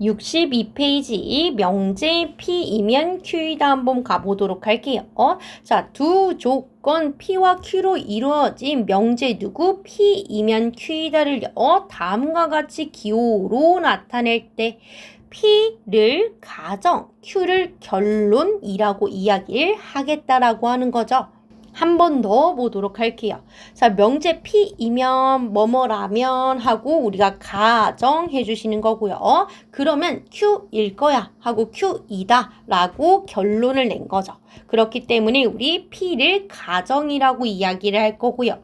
62페이지 명제 P이면 Q이다 한번 가보도록 할게요. 자, 두 조건 P와 Q로 이루어진 명제 누구 P이면 Q이다를 다음과 같이 기호로 나타낼 때 P를 가정, Q를 결론이라고 이야기를 하겠다라고 하는 거죠. 한 번 더 보도록 할게요. 자, 명제 P이면 뭐뭐라면 하고 우리가 가정해 주시는 거고요. 그러면 Q일 거야 하고 Q이다 라고 결론을 낸 거죠. 그렇기 때문에 우리 P를 가정이라고 이야기를 할 거고요.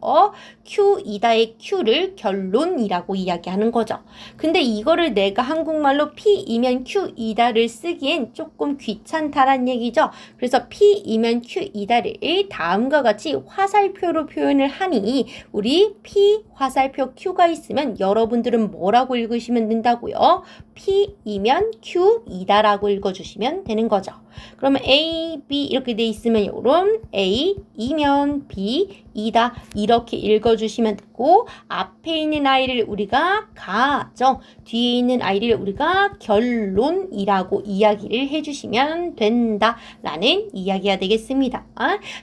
Q이다의 Q를 결론이라고 이야기하는 거죠. 근데 이거를 내가 한국말로 P이면 Q이다를 쓰기엔 조금 귀찮다란 얘기죠. 그래서 P이면 Q이다를 다음과 같이 화살표로 표현을 하니 우리 P 화살표 Q가 있으면 여러분들은 뭐라고 읽으시면 된다고요? P이면 Q이다라고 읽어주시면 되는 거죠. 그러면 A, B 이렇게 돼 있으면 요런 A이면 B이다 이렇게 읽어주시면 되고 앞에 있는 아이를 우리가 가정, 뒤에 있는 아이를 우리가 결론이라고 이야기를 해주시면 된다라는 이야기가 되겠습니다.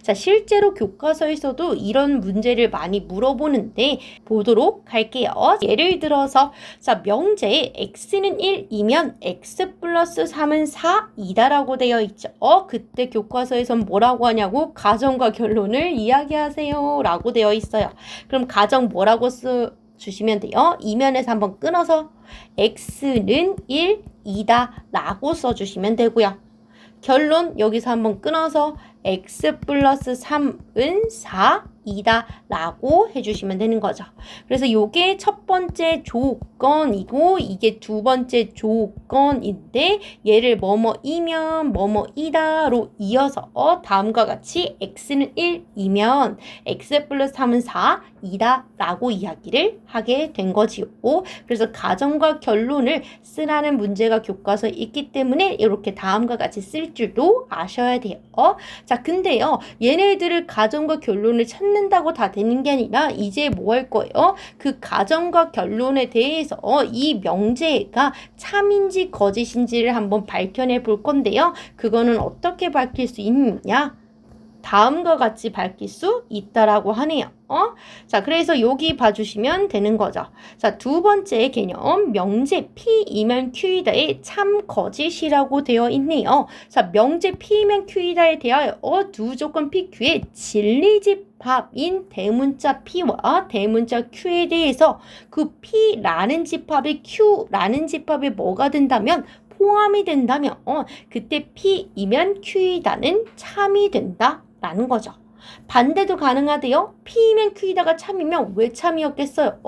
자, 실제로 교과서에서도 이런 문제를 많이 물어보는데 보도록 할게요. 예를 들어서 자, 명제에 x는 1이면 x 플러스 3은 4이다라고 되어 있죠. 그때 교과서에선 뭐라고 하냐고 가정과 결론을 이야기하세요 라고 되어 있어요. 그럼 가정 뭐라고 주시면 돼요? 이면에서 한번 끊어서 x는 1이다 라고 써주시면 되고요. 결론 여기서 한번 끊어서 x 플러스 3은 4이다 라고 해주시면 되는 거죠. 그래서 요게 첫 번째 조건이고 이게 두 번째 조건인데 얘를 뭐뭐이면 뭐뭐이다로 이어서 다음과 같이 x는 1이면 x 플러스 3은 4이다 라고 이야기를 하게 된 거지요. 그래서 가정과 결론을 쓰라는 문제가 교과서에 있기 때문에 이렇게 다음과 같이 쓸 줄도 아셔야 돼요. 자, 근데요, 얘네들을 가정과 결론을 찾는다고 다 되는 게 아니라 이제 뭐 할 거예요? 그 가정과 결론에 대해서 이 명제가 참인지 거짓인지를 한번 밝혀내 볼 건데요. 그거는 어떻게 밝힐 수 있느냐? 다음과 같이 밝힐 수 있다라고 하네요. 자, 그래서 여기 봐주시면 되는 거죠. 자, 두 번째 개념, 명제 P이면 Q이다의 참 거짓이라고 되어 있네요. 자, 명제 P이면 Q이다에 대하여 두 조건 PQ의 진리집합인 대문자 P와 대문자 Q에 대해서 그 P라는 집합이 Q라는 집합에 뭐가 된다면 포함이 된다면 그때 P이면 Q이다는 참이 된다라는 거죠. 반대도 가능하대요. P이면 Q이다가 참이면 왜 참이었겠어요?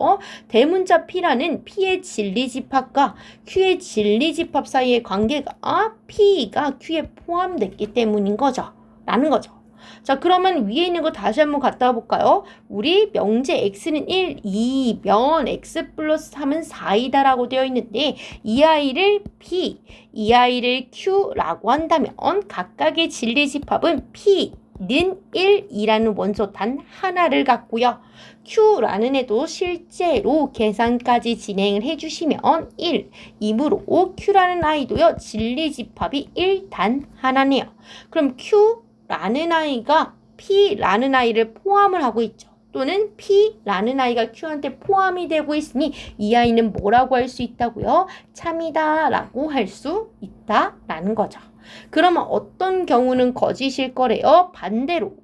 대문자 P라는 P의 진리집합과 Q의 진리집합 사이의 관계가 P가 Q에 포함됐기 때문인 거죠. 라는 거죠. 자, 그러면 위에 있는 거 다시 한번 갖다 볼까요? 우리 명제 x는 1이면 x 플러스 3은 4이다 라고 되어 있는데 이 아이를 P, 이 아이를 Q라고 한다면 각각의 진리집합은 P는 1이라는 원소 단 하나를 갖고요. Q라는 애도 실제로 계산까지 진행을 해주시면 1이므로 Q라는 아이도요. 진리집합이 1단 하나네요. 그럼 Q라는 아이가 P라는 아이를 포함을 하고 있죠. 또는 P라는 아이가 Q한테 포함이 되고 있으니 이 아이는 뭐라고 할 수 있다고요? 참이다 라고 할 수 있다라는 거죠. 그러면 어떤 경우는 거짓일 거래요? 반대로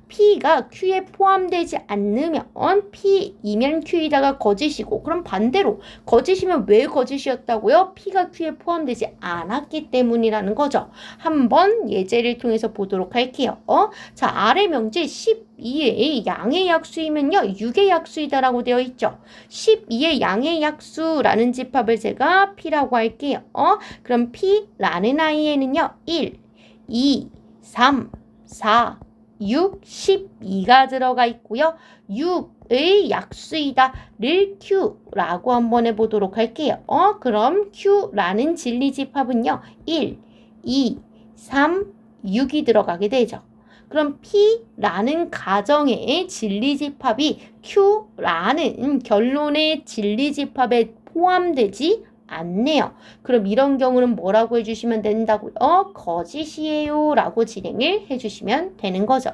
P가 Q에 포함되지 않으면 P이면 Q이다가 거짓이고 그럼 반대로 거짓이면 왜 거짓이었다고요? P가 Q에 포함되지 않았기 때문이라는 거죠. 한번 예제를 통해서 보도록 할게요. 자, 아래 명제 12의 양의 약수이면요 6의 약수이다라고 되어 있죠. 12의 양의 약수라는 집합을 제가 P라고 할게요. 그럼 P라는 아이에는요 1, 2, 3, 4, 6, 12가 들어가 있고요. 6의 약수이다를 Q라고 한번 해보도록 할게요. 그럼 Q라는 진리집합은요. 1, 2, 3, 6이 들어가게 되죠. 그럼 P라는 가정의 진리집합이 Q라는 결론의 진리집합에 포함되지 않네요. 그럼 이런 경우는 뭐라고 해주시면 된다고요? 거짓이에요 라고 진행을 해주시면 되는 거죠.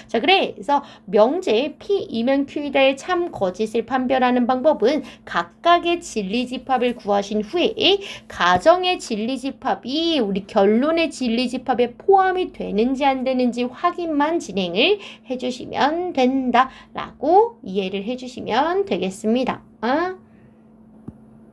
자, 그래서 명제 P이면 Q이다의 참 거짓을 판별하는 방법은 각각의 진리집합을 구하신 후에 가정의 진리집합이 우리 결론의 진리집합에 포함이 되는지 안 되는지 확인만 진행을 해주시면 된다라고 이해를 해주시면 되겠습니다.